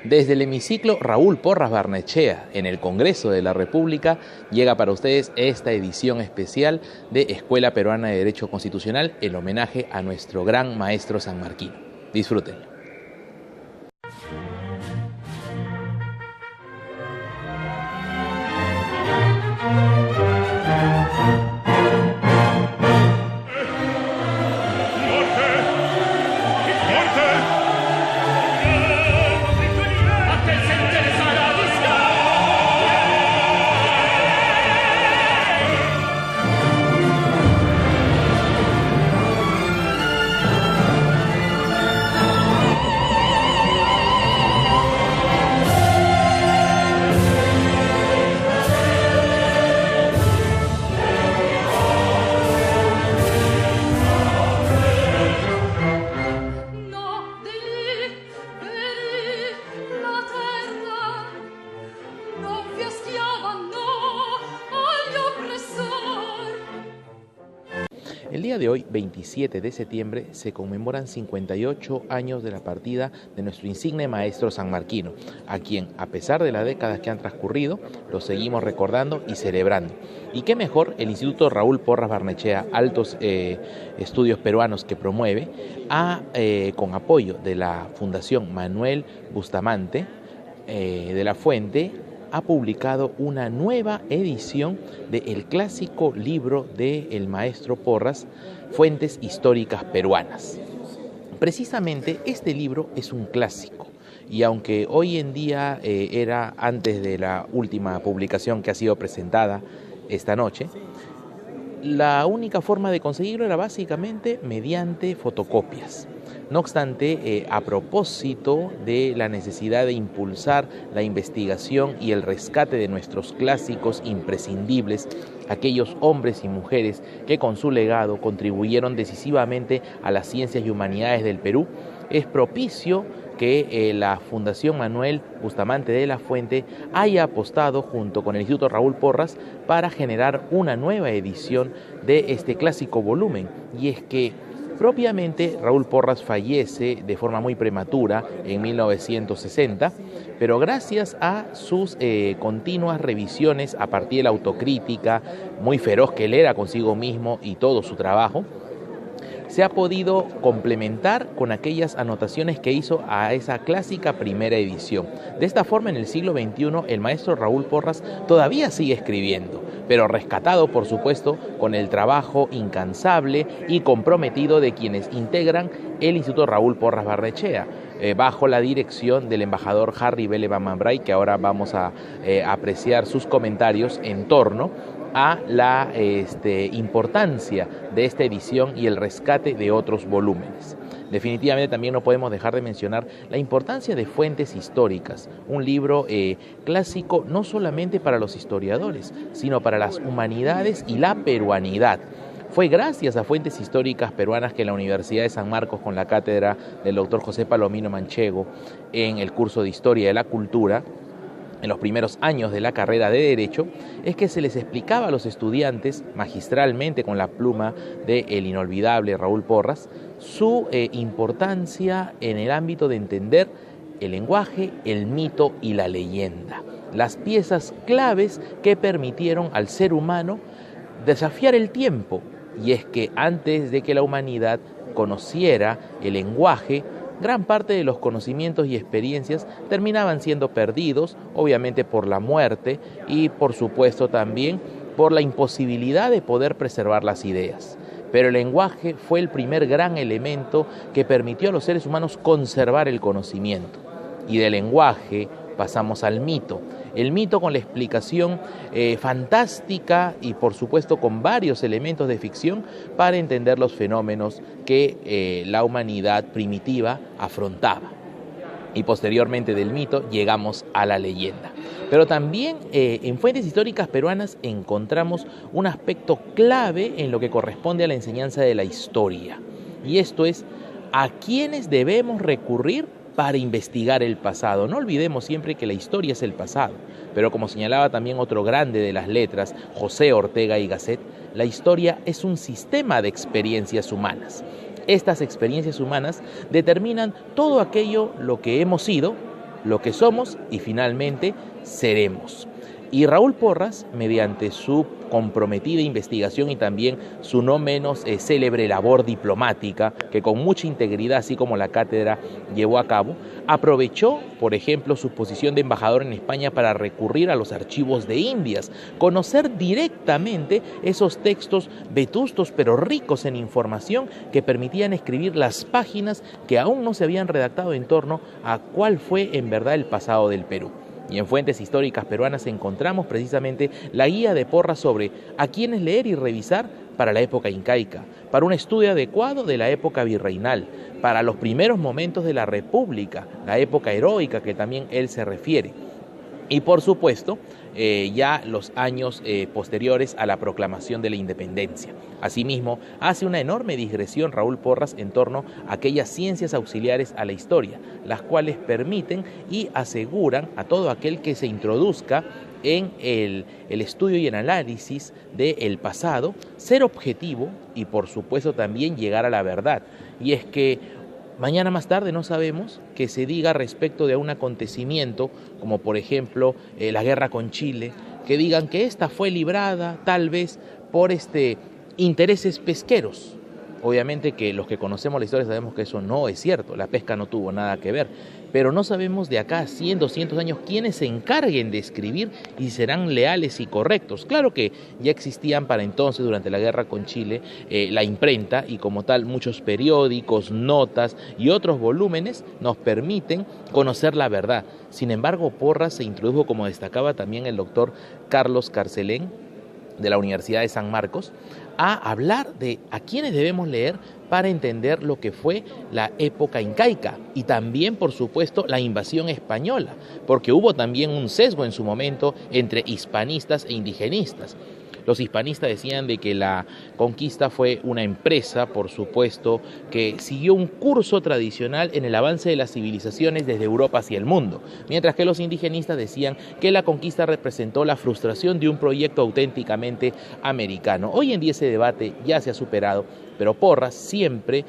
Desde el hemiciclo Raúl Porras Barnechea, en el Congreso de la República, llega para ustedes esta edición especial de Escuela Peruana de Derecho Constitucional, el homenaje a nuestro gran maestro sanmarquino. Disfrútenlo. El día de hoy, 27 de septiembre, se conmemoran 58 años de la partida de nuestro insigne maestro sanmarquino, a quien, a pesar de las décadas que han transcurrido, lo seguimos recordando y celebrando. Y qué mejor, el Instituto Raúl Porras Barnechea, altos estudios peruanos que promueve, con apoyo de la Fundación Manuel Bustamante de la Fuente, ha publicado una nueva edición del clásico libro del maestro Porras, Fuentes Históricas Peruanas. Precisamente este libro es un clásico, y aunque hoy en día era antes de la última publicación que ha sido presentada esta noche, la única forma de conseguirlo era básicamente mediante fotocopias. No obstante, a propósito de la necesidad de impulsar la investigación y el rescate de nuestros clásicos imprescindibles, aquellos hombres y mujeres que con su legado contribuyeron decisivamente a las ciencias y humanidades del Perú, es propicio que la Fundación Manuel Bustamante de la Fuente haya apostado junto con el Instituto Raúl Porras para generar una nueva edición de este clásico volumen. Y es que propiamente Raúl Porras fallece de forma muy prematura en 1960, pero gracias a sus continuas revisiones a partir de la autocrítica muy feroz que él era consigo mismo y todo su trabajo, se ha podido complementar con aquellas anotaciones que hizo a esa clásica primera edición. De esta forma, en el siglo XXI, el maestro Raúl Porras todavía sigue escribiendo, pero rescatado, por supuesto, con el trabajo incansable y comprometido de quienes integran el Instituto Raúl Porras Barnechea, bajo la dirección del embajador Harry Bele Bamambray, que ahora vamos a apreciar sus comentarios en torno a la importancia de esta edición y el rescate de otros volúmenes. Definitivamente también no podemos dejar de mencionar la importancia de Fuentes Históricas, un libro clásico no solamente para los historiadores, sino para las humanidades y la peruanidad. Fue gracias a Fuentes Históricas Peruanas que la Universidad de San Marcos, con la cátedra del doctor José Palomino Manchego en el curso de Historia de la Cultura, en los primeros años de la carrera de Derecho, es que se les explicaba a los estudiantes, magistralmente con la pluma del inolvidable Raúl Porras, su importancia en el ámbito de entender el lenguaje, el mito y la leyenda, las piezas claves que permitieron al ser humano desafiar el tiempo. Y es que antes de que la humanidad conociera el lenguaje, gran parte de los conocimientos y experiencias terminaban siendo perdidos, obviamente por la muerte y por supuesto también por la imposibilidad de poder preservar las ideas. Pero el lenguaje fue el primer gran elemento que permitió a los seres humanos conservar el conocimiento. Y del lenguaje pasamos al mito. El mito con la explicación fantástica y por supuesto con varios elementos de ficción para entender los fenómenos que la humanidad primitiva afrontaba. Y posteriormente del mito llegamos a la leyenda. Pero también en Fuentes Históricas Peruanas encontramos un aspecto clave en lo que corresponde a la enseñanza de la historia. Y esto es, ¿a quiénes debemos recurrir para investigar el pasado? No olvidemos siempre que la historia es el pasado, pero como señalaba también otro grande de las letras, José Ortega y Gasset, la historia es un sistema de experiencias humanas. Estas experiencias humanas determinan todo aquello lo que hemos sido lo que somos y finalmente seremos. Y Raúl Porras, mediante su comprometida investigación y también su no menos célebre labor diplomática, que con mucha integridad, así como la cátedra, llevó a cabo, aprovechó, por ejemplo, su posición de embajador en España para recurrir a los archivos de Indias, conocer directamente esos textos vetustos pero ricos en información que permitían escribir las páginas que aún no se habían redactado en torno a cuál fue en verdad el pasado del Perú. Y en fuentes históricas peruanas encontramos precisamente la guía de Porras sobre a quiénes leer y revisar para la época incaica, para un estudio adecuado de la época virreinal, para los primeros momentos de la República, la época heroica que también él se refiere. Y por supuesto, ya los años posteriores a la proclamación de la independencia. Asimismo, hace una enorme digresión Raúl Porras en torno a aquellas ciencias auxiliares a la historia, las cuales permiten y aseguran a todo aquel que se introduzca en el estudio y el análisis del pasado, ser objetivo y por supuesto también llegar a la verdad. Y es que mañana más tarde no sabemos que se diga respecto de un acontecimiento como por ejemplo la guerra con Chile, que digan que esta fue librada tal vez por intereses pesqueros. Obviamente que los que conocemos la historia sabemos que eso no es cierto, la pesca no tuvo nada que ver, pero no sabemos de acá a 100, 200 años quiénes se encarguen de escribir y serán leales y correctos. Claro que ya existían para entonces, durante la guerra con Chile, la imprenta y como tal muchos periódicos, notas y otros volúmenes nos permiten conocer la verdad. Sin embargo, Porras se introdujo, como destacaba también el doctor Carlos Carcelén, de la Universidad de San Marcos, a hablar de a quiénes debemos leer para entender lo que fue la época incaica y también, por supuesto, la invasión española, porque hubo también un sesgo en su momento entre hispanistas e indigenistas. Los hispanistas decían de que la conquista fue una empresa, por supuesto, que siguió un curso tradicional en el avance de las civilizaciones desde Europa hacia el mundo, mientras que los indigenistas decían que la conquista representó la frustración de un proyecto auténticamente americano. Hoy en día ese debate ya se ha superado, pero Porras siempre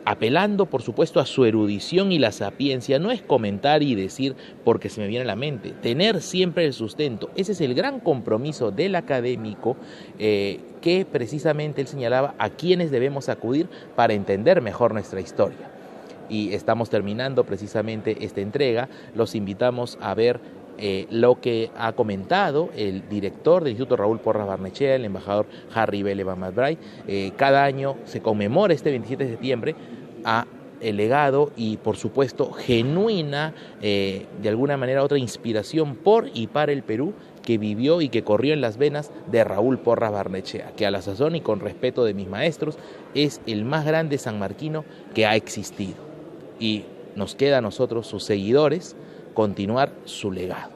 apelando por supuesto a su erudición y la sapiencia, no es comentar y decir porque se me viene a la mente, tener siempre el sustento. Ese es el gran compromiso del académico que precisamente él señalaba a quienes debemos acudir para entender mejor nuestra historia. Y estamos terminando precisamente esta entrega, los invitamos a ver lo que ha comentado el director del Instituto Raúl Porras Barnechea, el embajador Harry Bele Van Madbray. Cada año se conmemora este 27 de septiembre a el legado y por supuesto genuina, de alguna manera otra inspiración por y para el Perú que vivió y que corrió en las venas de Raúl Porras Barnechea, que a la sazón y con respeto de mis maestros es el más grande sanmarquino que ha existido. Y nos queda a nosotros, sus seguidores, continuar su legado.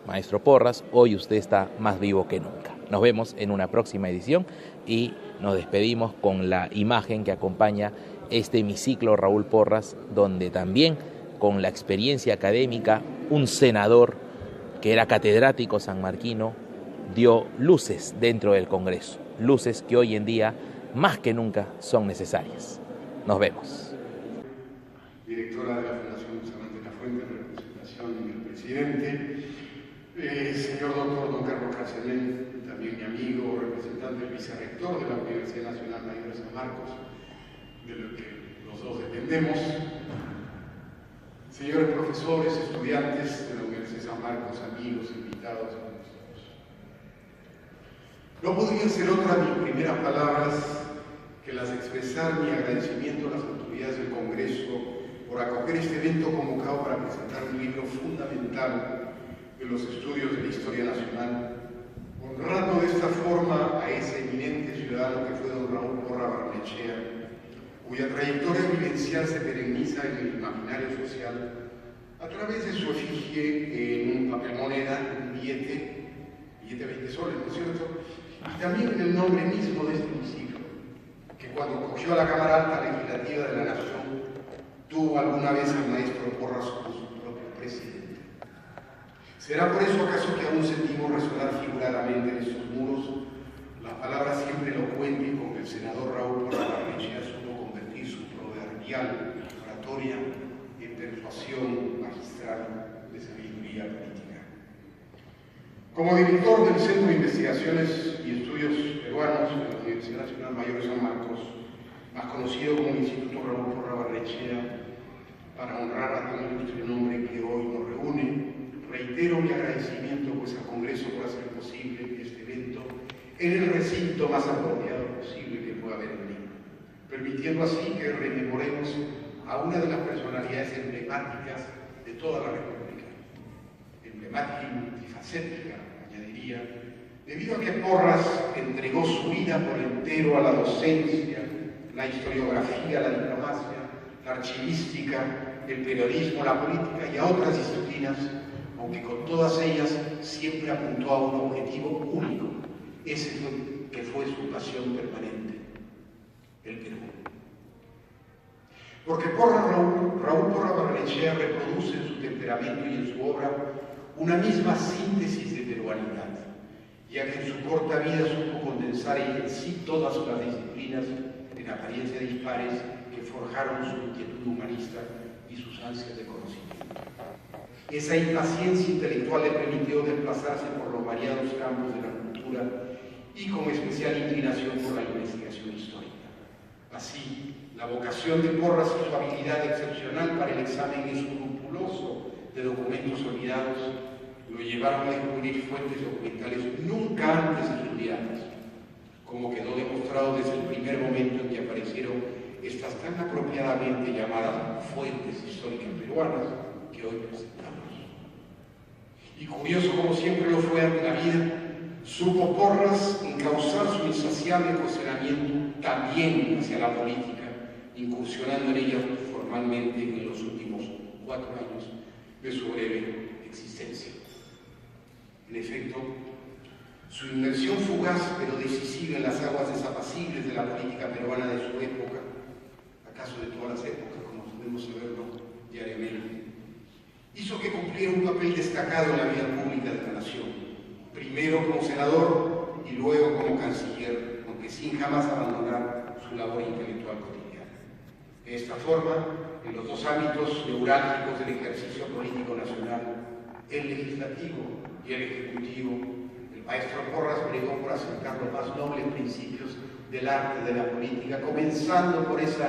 Maestro Porras, hoy usted está más vivo que nunca. Nos vemos en una próxima edición y nos despedimos con la imagen que acompaña este hemiciclo Raúl Porras, donde también con la experiencia académica, un senador que era catedrático sanmarquino dio luces dentro del Congreso, luces que hoy en día más que nunca son necesarias. Nos vemos. Directora de la Fundación Samantha La Fuente, en representación del presidente, señor doctor don Carlos Carcelén, también mi amigo, representante del vicerrector de la Universidad Nacional Mayor de San Marcos, de lo que los dos dependemos, señores profesores, estudiantes de la Universidad de San Marcos, amigos, invitados. No podrían ser otras mis primeras palabras que las de expresar mi agradecimiento a las autoridades del Congreso por acoger este evento convocado para presentar un libro fundamental de los estudios de la historia nacional, honrando de esta forma a ese eminente ciudadano que fue don Raúl Porras Barnechea, cuya trayectoria vivencial se pereniza en el imaginario social a través de su efigie en un papel moneda, un billete 20 soles, ¿no es cierto? Y también en el nombre mismo de este hemiciclo, que cuando cogió a la Cámara Alta Legislativa de la Nación, tuvo alguna vez al maestro Porras como su propio presidente. ¿Será por eso acaso que aún sentimos resonar figuradamente en estos muros las palabras siempre elocuentes con que el senador Raúl Porras Barnechea supo convertir su proverbial oratoria en persuasión magistral? Nacional de Sabiduría Política. Como director del Centro de Investigaciones y Estudios Peruanos de la Universidad Nacional Mayor de San Marcos, más conocido como el Instituto Raúl Porra Barrenechea, para honrar a tan ilustre nombre que hoy nos reúne, reitero mi agradecimiento pues al Congreso por hacer posible este evento en el recinto más apropiado posible que pueda haber en Lima, permitiendo así que rememoremos a una de las personalidades emblemáticas de toda la República, emblemática y multifacética, añadiría, debido a que Porras entregó su vida por entero a la docencia, la historiografía, la diplomacia, la archivística, el periodismo, la política y a otras disciplinas, aunque con todas ellas siempre apuntó a un objetivo único, ese que fue su pasión permanente, el Perú. Porque Raúl Porra Barrenechea reproduce en su temperamento y en su obra una misma síntesis de peruanidad, ya que en su corta vida supo condensar en sí todas las disciplinas en apariencia dispares que forjaron su inquietud humanista y sus ansias de conocimiento. Esa impaciencia intelectual le permitió desplazarse por los variados campos de la cultura y con especial inclinación por la investigación histórica. Así, la vocación de Porras y su habilidad excepcional para el examen escrupuloso de documentos olvidados lo llevaron a descubrir fuentes documentales nunca antes estudiadas, como quedó demostrado desde el primer momento en que aparecieron estas tan apropiadamente llamadas fuentes históricas peruanas que hoy presentamos. Y curioso como siempre lo fue ante la vida, supo Porras encauzar su insaciable cuestionamiento también hacia la política, incursionando en ella formalmente en los últimos 4 años de su breve existencia. En efecto, su inmersión fugaz pero decisiva en las aguas desapacibles de la política peruana de su época, acaso de todas las épocas, como podemos saberlo diariamente, hizo que cumpliera un papel destacado en la vida pública de la nación, primero como senador y luego como canciller, aunque sin jamás abandonar su labor intelectual cotidiana. De esta forma, en los 2 ámbitos neurálgicos del ejercicio político nacional, el legislativo y el ejecutivo, el maestro Porras bregó por asentar los más nobles principios del arte de la política, comenzando por esa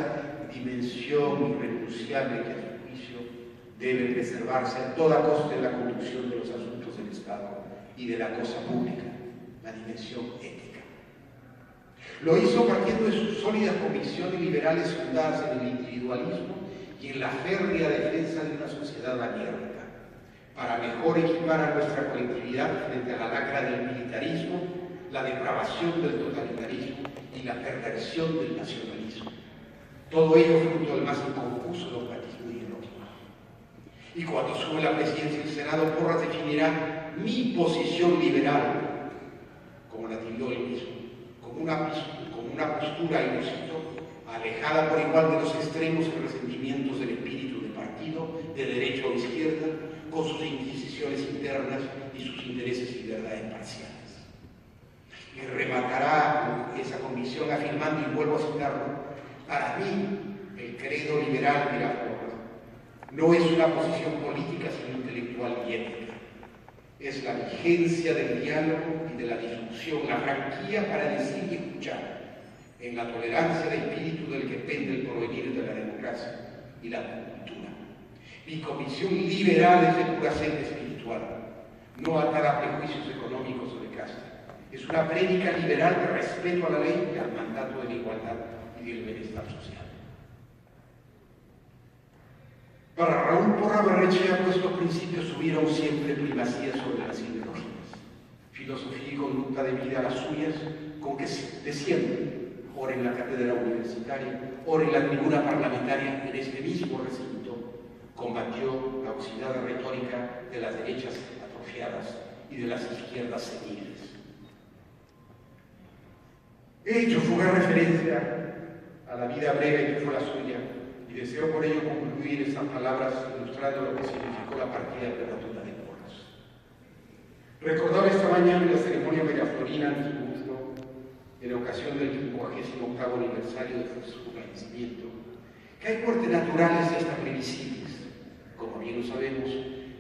dimensión irrenunciable que a su juicio debe preservarse a toda costa en la conducción de los asuntos del Estado y de la cosa pública, la dimensión ética. Lo hizo partiendo de sus sólidas convicciones liberales fundadas en el individualismo y en la férrea defensa de una sociedad abierta, para mejor equipar a nuestra colectividad frente a la lacra del militarismo, la depravación del totalitarismo y la perversión del nacionalismo. Todo ello fruto del más inconfuso dogmatismo ideológico. Y cuando sube la presidencia del Senado, Porras definirá mi posición liberal, como la tildó él mismo, como una postura, y lo cito, alejada por igual de los extremos y resentimientos del espíritu de partido, de derecha o izquierda, con sus inquisiciones internas y sus intereses y verdades parciales. Y rematará esa convicción afirmando, y vuelvo a citarlo, para mí el credo liberal de la Porras no es una posición política sino intelectual y ética. Es la vigencia del diálogo y de la discusión, la franquía para decir y escuchar, en la tolerancia de espíritu del que pende el porvenir de la democracia y la cultura. Mi convicción liberal es de pura sede espiritual, no atada a prejuicios económicos o de casta. Es una prédica liberal de respeto a la ley y al mandato de la igualdad y del bienestar social. Para Raúl Porra Barrenechea, estos principios tuvieron siempre primacía sobre las ideologías. Filosofía y conducta de vida las suyas, con que descienden, ora en la cátedra universitaria, ora en la tribuna parlamentaria en este mismo recinto, combatió la oxidada retórica de las derechas atrofiadas y de las izquierdas seniles. He hecho fugaz referencia a la vida breve que fue la suya y deseo por ello concluir estas palabras ilustrando lo que significó la partida prematura de Porras. Recordaba esta mañana en la ceremonia megaflorina de su busto, en ocasión del 58º aniversario de su fallecimiento, que hay muertes naturales y hasta previsibles, como bien lo sabemos,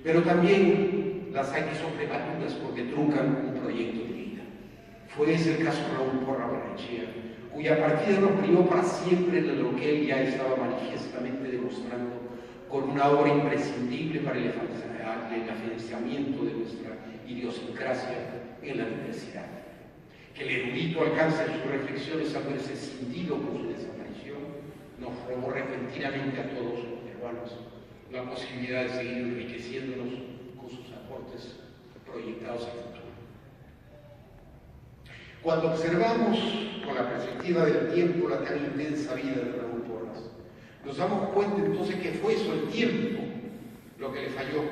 pero también las hay que son prematuras porque truncan un proyecto de vida. Fue ese el caso de Raúl Porras Barrenechea, cuya partida nos privó para siempre de lo que él ya estaba manifiestamente demostrando con una obra imprescindible para el afianzamiento de nuestra idiosincrasia en la diversidad. Que el erudito alcance en sus reflexiones al verse cindido por su desaparición, nos robó repentinamente a todos los peruanos la posibilidad de seguir enriqueciéndonos con sus aportes proyectados al futuro. Cuando observamos con la perspectiva del tiempo la tan intensa vida de Raúl Porras, nos damos cuenta entonces que fue eso, el tiempo, lo que le falló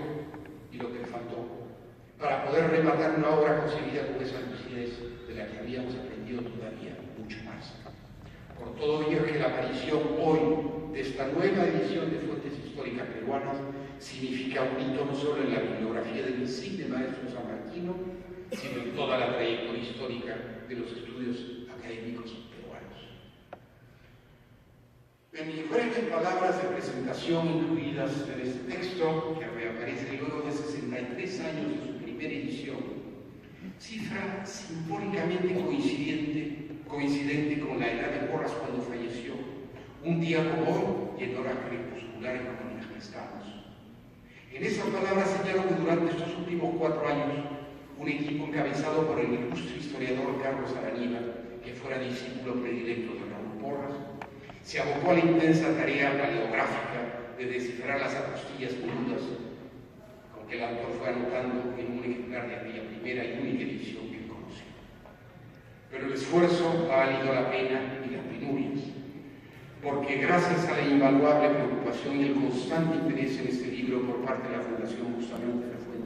y lo que le faltó para poder rematar una obra concebida con esa lucidez de la que habíamos aprendido todavía mucho más. Por todo ello es que la aparición hoy de esta nueva edición de Fuentes Históricas Peruanas significa un hito no solo en la bibliografía del insigne maestro sanmarquino, sino en toda la trayectoria histórica de los estudios académicos peruanos. En mis breves palabras de presentación incluidas en este texto, que reaparece luego de 63 años de su primera edición, cifra simbólicamente coincidente con la edad de Porras cuando falleció, un día como hoy y en horas crepusculares como las que estamos. En esas palabras señalo que durante estos últimos 4 años, un equipo encabezado por el ilustre historiador Carlos Araníbar, que fuera discípulo predilecto de Raúl Porras, se abocó a la intensa tarea paleográfica de descifrar las apostillas mudas con que el autor fue anotando en un ejemplar de aquella primera y única edición que él conoció. Pero el esfuerzo ha valido la pena y las penurias, porque gracias a la invaluable preocupación y el constante interés en este libro por parte de la Fundación Bustamante de la Fuente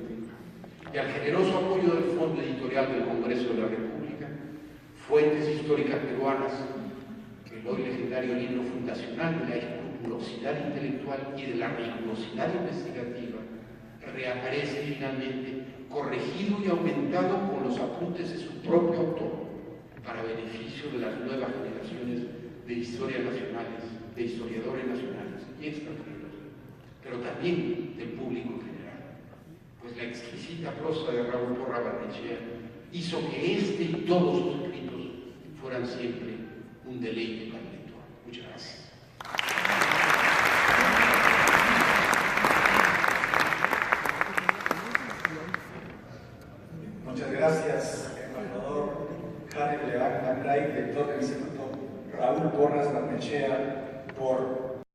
y al generoso apoyo del Fondo Editorial del Congreso de la República, Fuentes Históricas Peruanas, el hoy legendario libro fundacional de la escrupulosidad intelectual y de la rigurosidad investigativa, reaparece finalmente corregido y aumentado con los apuntes de su propio autor para beneficio de las nuevas generaciones de historias nacionales, de historiadores nacionales y extranjeros, pero también del público en general, pues la exquisita prosa de Raúl Porras Barrenechea hizo que este y todos sus escritos fueran siempre un deleite para el lector. Muchas gracias.